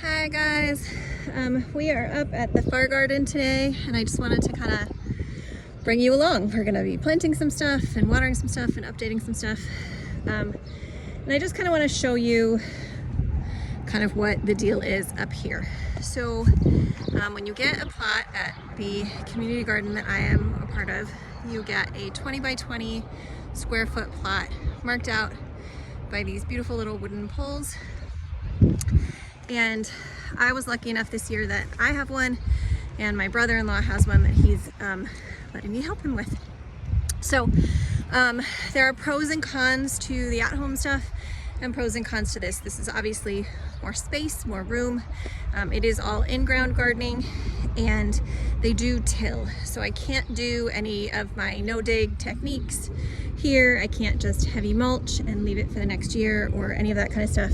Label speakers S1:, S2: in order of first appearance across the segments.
S1: Hi guys, we are up at the Far Garden today and I just wanted to kind of bring you along. We're going to be planting some stuff and watering some stuff and updating some stuff. And I just kind of want to show you kind of what the deal is up here. So when you get a plot at the community garden that I am a part of, you get a 20 by 20 square foot plot marked out by these beautiful little wooden poles. And I was lucky enough this year that I have one and my brother-in-law has one that he's letting me help him with. So there are pros and cons to the at-home stuff and pros and cons to this. This is obviously more space, more room. It is all in-ground gardening and they do till. So I can't do any of my no-dig techniques here. I can't just heavy mulch and leave it for the next year or any of that kind of stuff.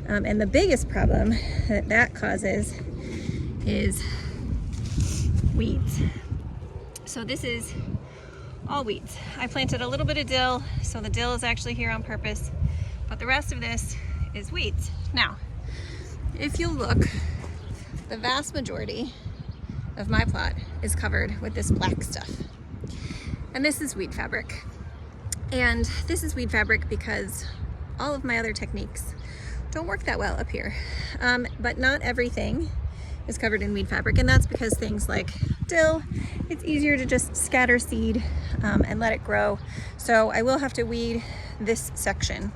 S1: And the biggest problem that causes is weeds. So this is all weeds. I planted a little bit of dill, so the dill is actually here on purpose, but the rest of this is weeds. Now, if you look, the vast majority of my plot is covered with this black stuff. And this is weed fabric. And this is weed fabric because all of my other techniques don't work that well up here. But not everything is covered in weed fabric, and that's because things like dill, it's easier to just scatter seed and let it grow. So I will have to weed this section.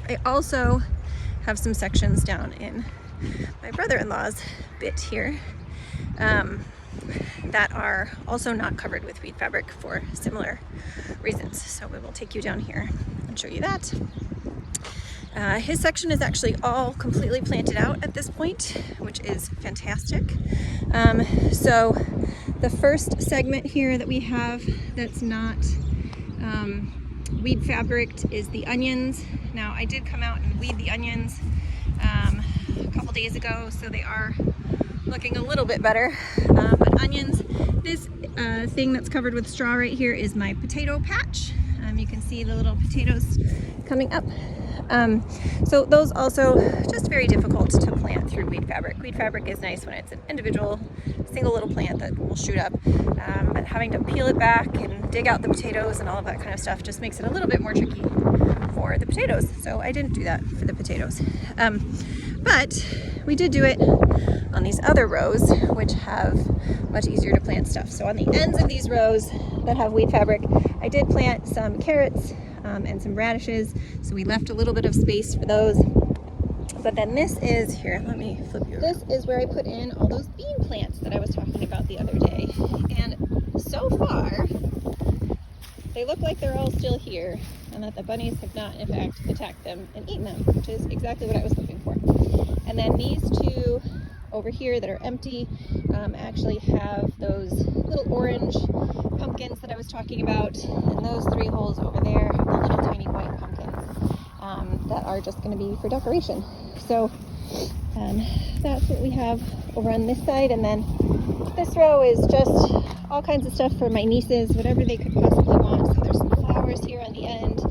S1: I also have some sections down in my brother-in-law's bit here that are also not covered with weed fabric for similar reasons. So we will take you down here and show you that. His section is actually all completely planted out at this point, which is fantastic. So the first segment here that we have that's not weed fabric is the onions. Now I did come out and weed the onions a couple days ago, so they are looking a little bit better. But onions, this thing that's covered with straw right here is my potato patch. You can see the little potatoes coming up. So those also just very difficult to plant through weed fabric. Weed fabric is nice when it's an individual single little plant that will shoot up, but having to peel it back and dig out the potatoes and all of that kind of stuff just makes it a little bit more tricky for the potatoes. So I didn't do that for the potatoes. But we did do it on these other rows, which have much easier to plant stuff. So on the ends of these rows that have weed fabric, I did plant some carrots and some radishes. So we left a little bit of space for those. But then this is, here, let me flip you over. This is where I put in all those bean plants that I was talking about the other day. And so far, they look like they're all still here and that the bunnies have not, in fact, attacked them and eaten them, which is exactly what I was hoping for. And then these two over here that are empty actually have those little orange pumpkins that I was talking about, and those three holes over there have the little tiny white pumpkins that are just going to be for decoration. So that's what we have over on this side, and then this row is just all kinds of stuff for my nieces, whatever they could possibly want. So there's some flowers here on the end,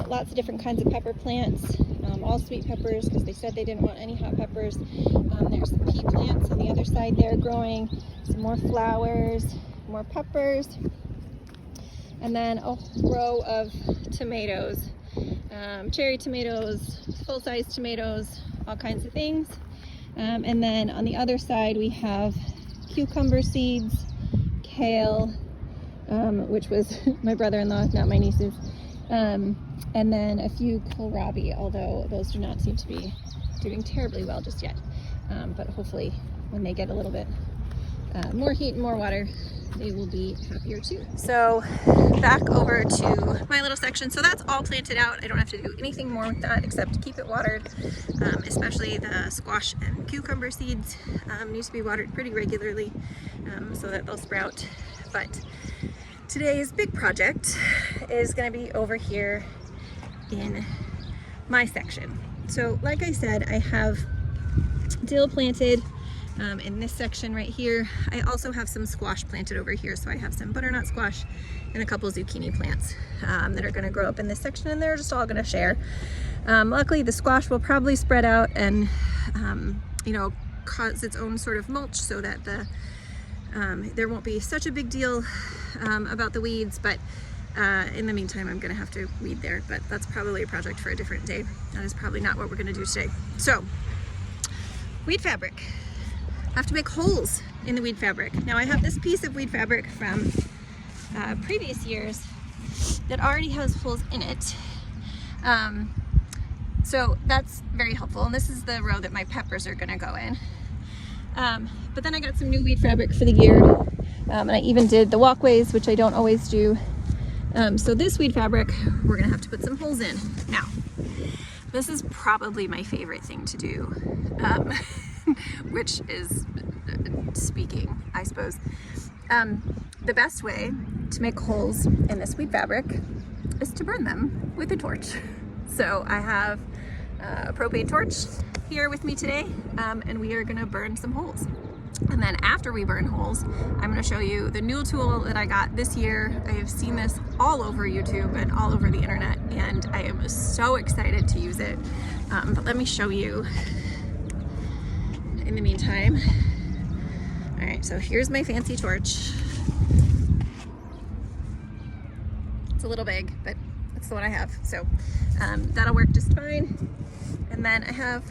S1: lots of different kinds of pepper plants, all sweet peppers because they said they didn't want any hot peppers. There's some pea plants on the other side there growing, some more flowers, more peppers, and then a row of tomatoes, cherry tomatoes, full-size tomatoes, all kinds of things. And then on the other side we have cucumber seeds, kale, which was my brother-in-law, not my nieces, and then a few kohlrabi, although those do not seem to be doing terribly well just yet. But hopefully when they get a little bit more heat and more water, they will be happier too. So back over to my little section. So that's all planted out. I don't have to do anything more with that except keep it watered, especially the squash and cucumber seeds need to be watered pretty regularly so that they'll sprout. But today's big project is going to be over here in my section. So like I said, I have dill planted in this section right here. I also have some squash planted over here. So I have some butternut squash and a couple zucchini plants that are going to grow up in this section, and they're just all going to share. Luckily the squash will probably spread out and you know, cause its own sort of mulch so that there won't be such a big deal about the weeds, but in the meantime, I'm gonna have to weed there, but that's probably a project for a different day. That is probably not what we're gonna do today. So, weed fabric. I have to make holes in the weed fabric. Now I have this piece of weed fabric from previous years that already has holes in it. So that's very helpful. And this is the row that my peppers are gonna go in. But then I got some new weed fabric for the year. And I even did the walkways, which I don't always do. So this weed fabric, we're gonna have to put some holes in. Now, this is probably my favorite thing to do, which is speaking, I suppose. The best way to make holes in this weed fabric is to burn them with a torch. So I have a propane torch here with me today, and we are gonna burn some holes. And then after we burn holes, I'm gonna show you the new tool that I got this year. I have seen this all over YouTube and all over the internet, and I am so excited to use it. But let me show you in the meantime. All right, so here's my fancy torch. It's a little big, but it's the one I have. So that'll work just fine. And then I have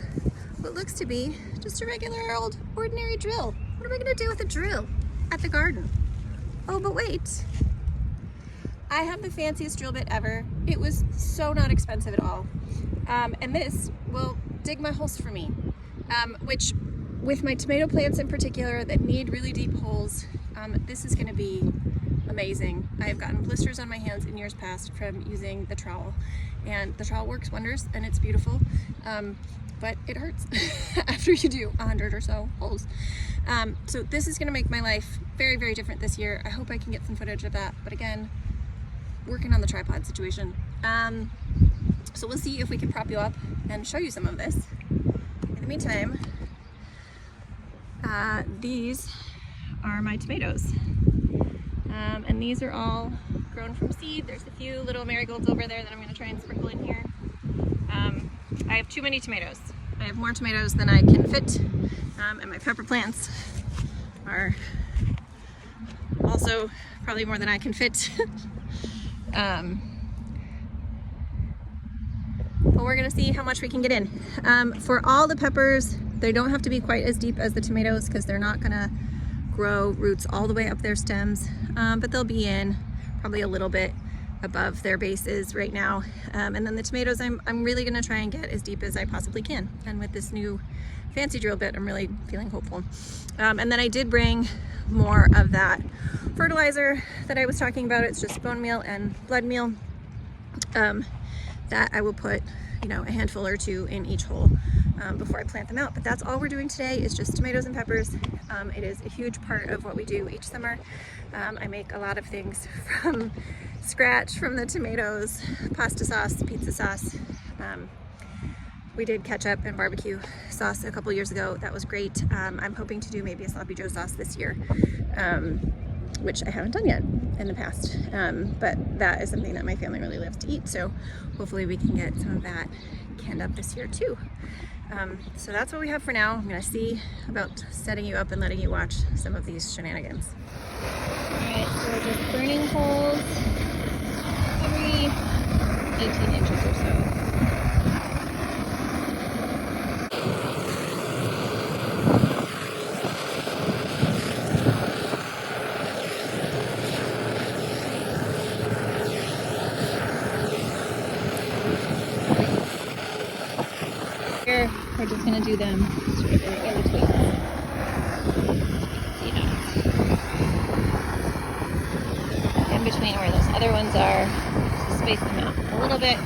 S1: what looks to be just a regular old ordinary drill. What am I gonna do with a drill at the garden? Oh, but wait. I have the fanciest drill bit ever. It was so not expensive at all. And this will dig my holes for me, which with my tomato plants in particular that need really deep holes, this is gonna be amazing. I have gotten blisters on my hands in years past from using the trowel, and the trowel works wonders and it's beautiful, but it hurts after you do 100 or so holes. So this is gonna make my life very, very different this year. I hope I can get some footage of that, but again, working on the tripod situation. So we'll see if we can prop you up and show you some of this. In the meantime, these are my tomatoes. And these are all grown from seed. There's a few little marigolds over there that I'm gonna try and sprinkle in here. I have too many tomatoes. I have more tomatoes than I can fit, and my pepper plants are also probably more than I can fit. But we're gonna see how much we can get in. For all the peppers, they don't have to be quite as deep as the tomatoes because they're not gonna grow roots all the way up their stems, but they'll be in probably a little bit above their bases right now. And then the tomatoes, I'm really gonna try and get as deep as I possibly can. And with this new fancy drill bit, I'm really feeling hopeful. And then I did bring more of that fertilizer that I was talking about. It's just bone meal and blood meal that I will put, you know, a handful or two in each hole before I plant them out. But that's all we're doing today is just tomatoes and peppers. It is a huge part of what we do each summer. I make a lot of things from scratch, from the tomatoes, pasta sauce, pizza sauce. We did ketchup and barbecue sauce a couple years ago. That was great. I'm hoping to do maybe a Sloppy Joe sauce this year, which I haven't done yet in the past. But that is something that my family really loves to eat. So hopefully we can get some of that canned up this year too. So that's what we have for now. I'm gonna see about setting you up and letting you watch some of these shenanigans. Alright, so we're just burning holes every 18 inches or so. Here, we're just gonna do them sort of in between. See that? In between where those other ones are, just space them out a little bit.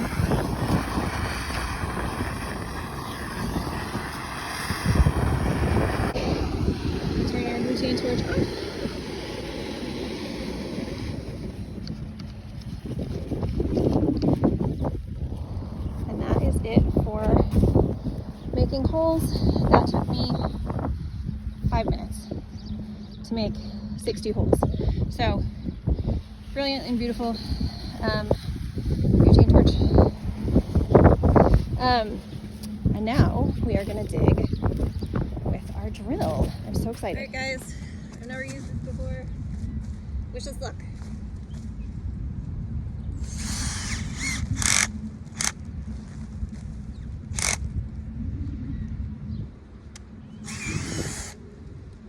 S1: Turn our butane torch on. And that is it for making holes. That took me 5 minutes to make 60 holes. So brilliant and beautiful butane torch. And now we are going to dig our drill. I'm so excited. All right, guys, I've never used this before. Wish us luck.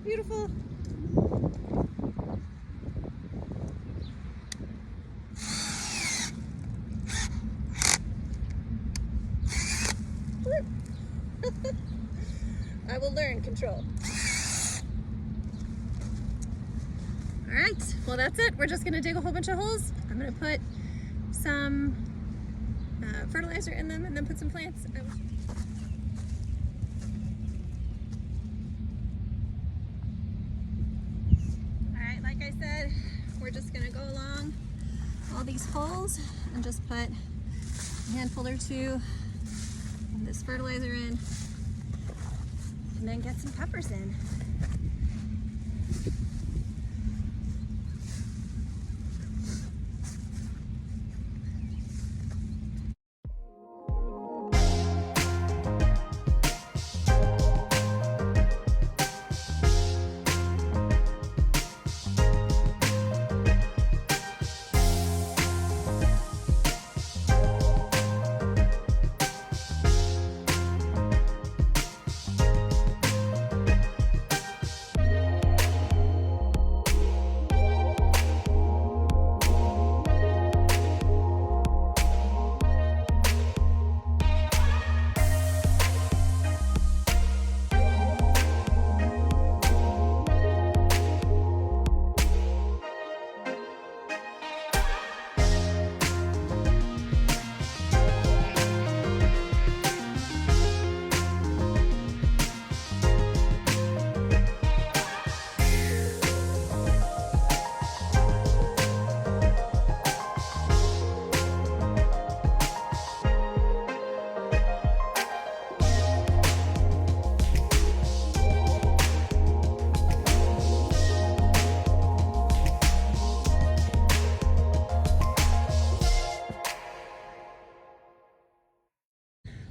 S1: Beautiful. I will learn control. All right, well that's it. We're just gonna dig a whole bunch of holes. I'm gonna put some fertilizer in them and then put some plants. All right, like I said, we're just gonna go along all these holes and just put a handful or two of this fertilizer in, and then get some peppers in.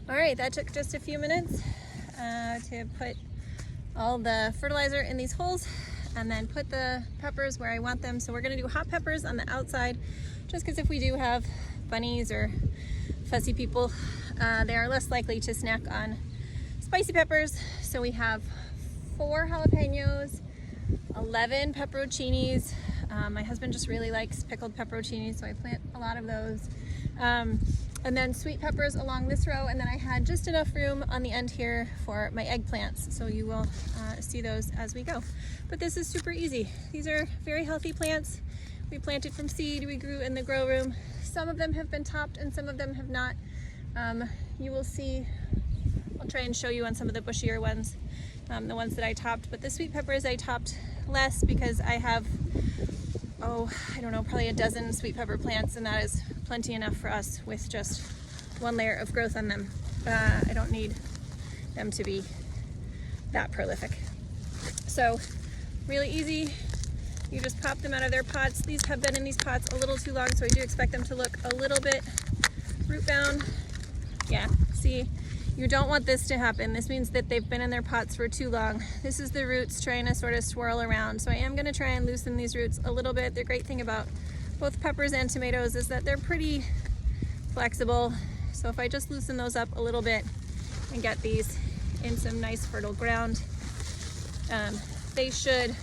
S1: All right, that took just a few minutes to put all the fertilizer in these holes and then put the peppers where I want them. So we're gonna do hot peppers on the outside, just because if we do have bunnies or fussy people, they are less likely to snack on spicy peppers. So we have 4 jalapenos, 11 pepperoncinis. My husband just really likes pickled pepperoncinis, so I plant a lot of those. And then sweet peppers along this row, and then I had just enough room on the end here for my eggplants, so you will see those as we go. But this is super easy. These are very healthy plants. We planted from seed, we grew in the grow room. Some of them have been topped and some of them have not. You will see, I'll try and show you on some of the bushier ones, the ones that I topped, but the sweet peppers I topped less because I have, I don't know, probably a dozen sweet pepper plants, and that is plenty enough for us with just 1 layer of growth on them. I don't need them to be that prolific. So really easy. You just pop them out of their pots. These have been in these pots a little too long, so I do expect them to look a little bit root bound. Yeah, see, you don't want this to happen. This means that they've been in their pots for too long. This is the roots trying to sort of swirl around. So I am gonna try and loosen these roots a little bit. The great thing about both peppers and tomatoes is that they're pretty flexible. So if I just loosen those up a little bit and get these in some nice fertile ground, they should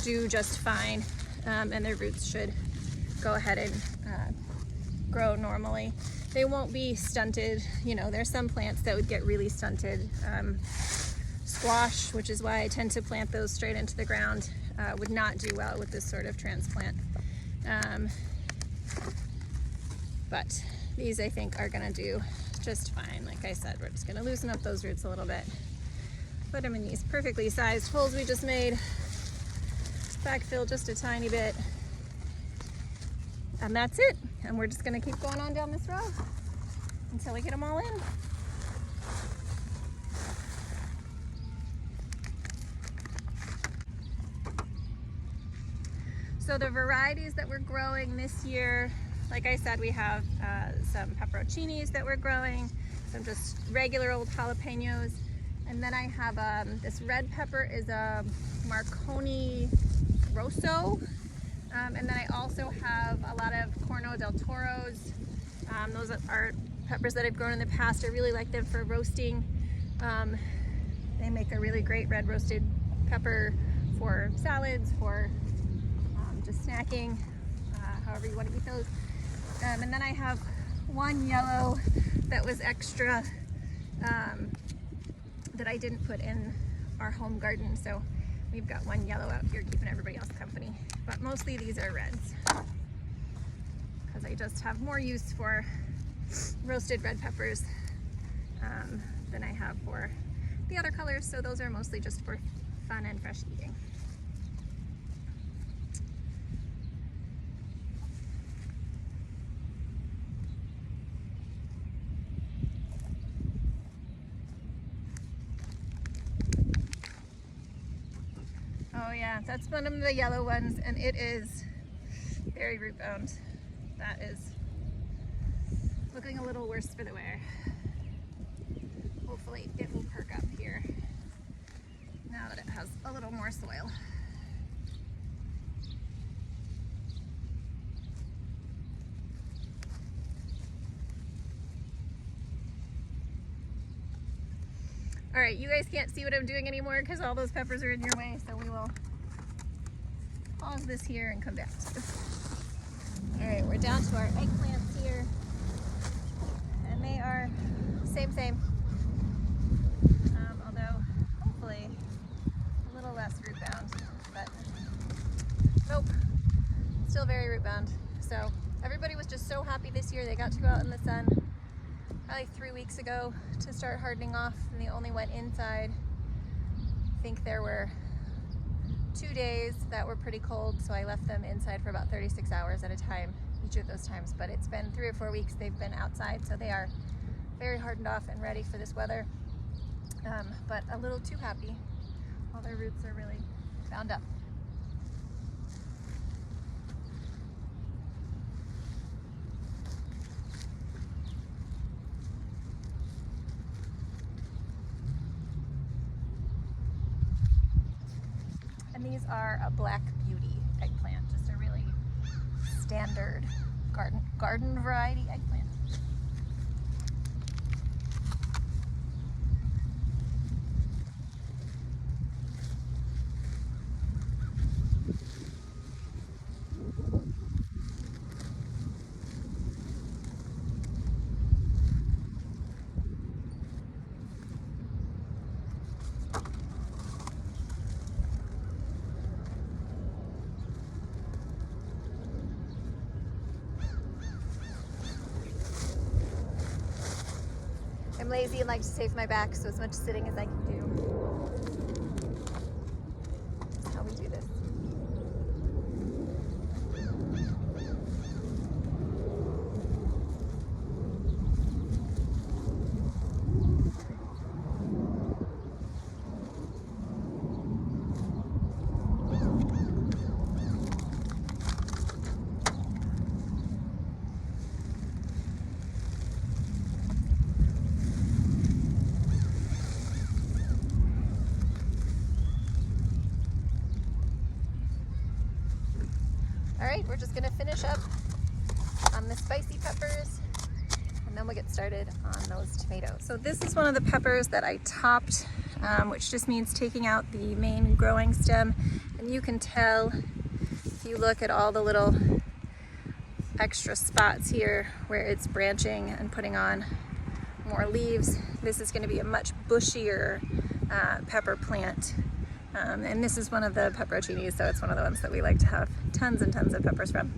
S1: do just fine, and their roots should go ahead and grow normally. They won't be stunted. You know, there's some plants that would get really stunted. Squash, which is why I tend to plant those straight into the ground, would not do well with this sort of transplant. But these I think are gonna do just fine. Like I said, we're just gonna loosen up those roots a little bit. Put them in these perfectly sized holes we just made. Backfill just a tiny bit. And that's it. And we're just gonna keep going on down this row until we get them all in. So the varieties that we're growing this year, like I said, we have some pepperoncinis that we're growing, some just regular old jalapenos, And then I have this red pepper is a Marconi Rosso. And then I also have a lot of Corno del Toros. Those are peppers that I've grown in the past. I really like them for roasting. They make a really great red roasted pepper for salads, for just snacking, however you want to eat those. And then I have one yellow that was extra that I didn't put in our home garden. So we've got one yellow out here keeping everybody else company. But mostly these are reds because I just have more use for roasted red peppers than I have for the other colors. So those are mostly just for fun and fresh eating. Oh yeah, that's one of the yellow ones, and it is very root bound. That is looking a little worse for the wear. Hopefully it will perk up here now that it has a little more soil. All right, you guys can't see what I'm doing anymore because all those peppers are in your way, so we will pause this here and come back to you. All right, we're down to our eggplants here, and they are same. Although hopefully a little less root bound, but nope, still very root bound. So everybody was just so happy this year. They got to go out in the sun probably 3 weeks ago to start hardening off, and they only went inside. I think there were 2 days that were pretty cold, so I left them inside for about 36 hours at a time each of those times. But it's been 3 or 4 weeks they've been outside, so they are very hardened off and ready for this weather, but a little too happy. All their roots are really bound up. And these are a Black Beauty eggplant, just a really standard garden variety eggplant. I'm lazy and like to save my back, so as much sitting as I can do. That's how we do this. All right, we're just gonna finish up on the spicy peppers, and then we'll get started on those tomatoes. So this is one of the peppers that I topped, which just means taking out the main growing stem. And you can tell if you look at all the little extra spots here where it's branching and putting on more leaves. This is gonna be a much bushier pepper plant. And this is one of the pepperoncinis, so it's one of the ones that we like to have tons and tons of peppers from.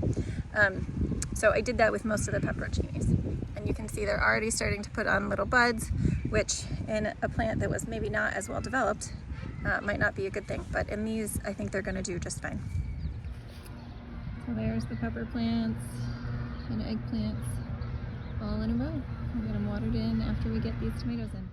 S1: So I did that with most of the pepperoncinis. And you can see they're already starting to put on little buds, which in a plant that was maybe not as well developed might not be a good thing. But in these, I think they're gonna do just fine. So there's the pepper plants and eggplants all in a row. We'll get them watered in after we get these tomatoes in.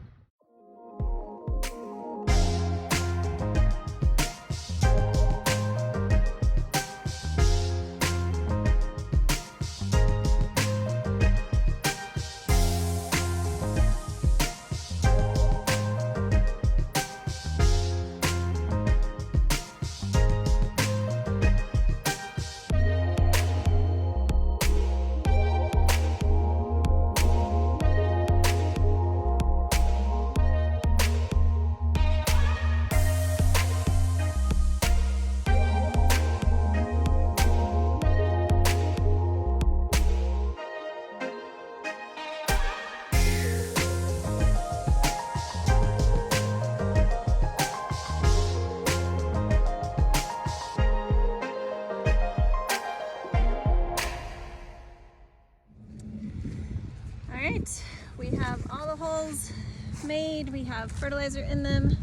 S1: sprayed. We have fertilizer in them.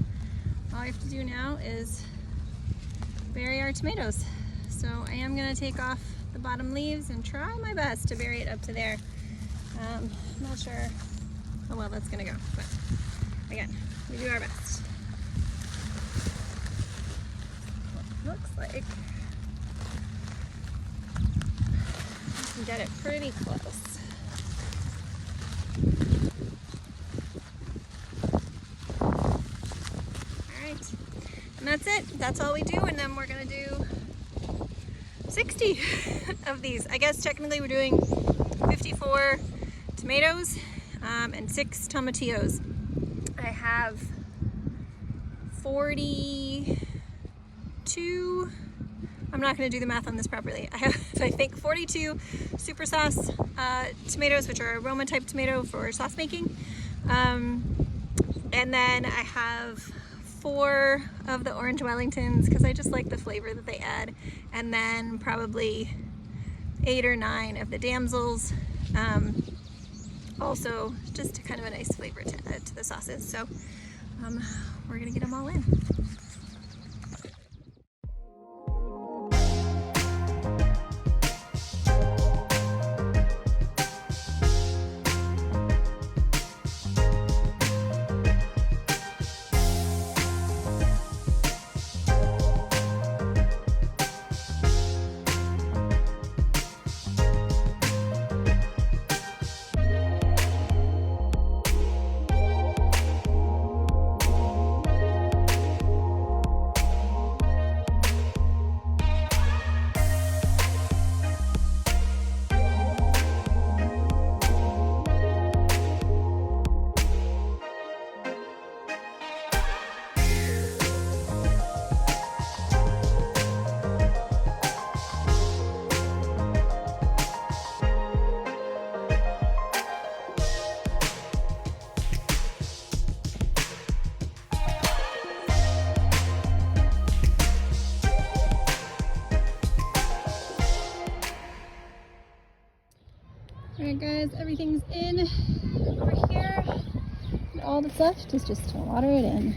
S1: All we have to do now is bury our tomatoes. So I am gonna take off the bottom leaves and try my best to bury it up to there. I'm not sure how well that's gonna go, but again, we do our best. Looks like we can get it pretty close. Alright, and that's it. That's all we do, and then we're gonna do 60 of these. I guess technically we're doing 54 tomatoes and 6 tomatillos. I have 42, I'm not going to do the math on this properly. I have, I think, 42 super sauce tomatoes, which are aroma type tomato for sauce making. And then I have 4 of the orange Wellingtons because I just like the flavor that they add. And then probably 8 or 9 of the damsels. Also just kind of a nice flavor to add to the sauces. So we're gonna get them all in. Alright guys, everything's in over here. And all that's left is just to water it in.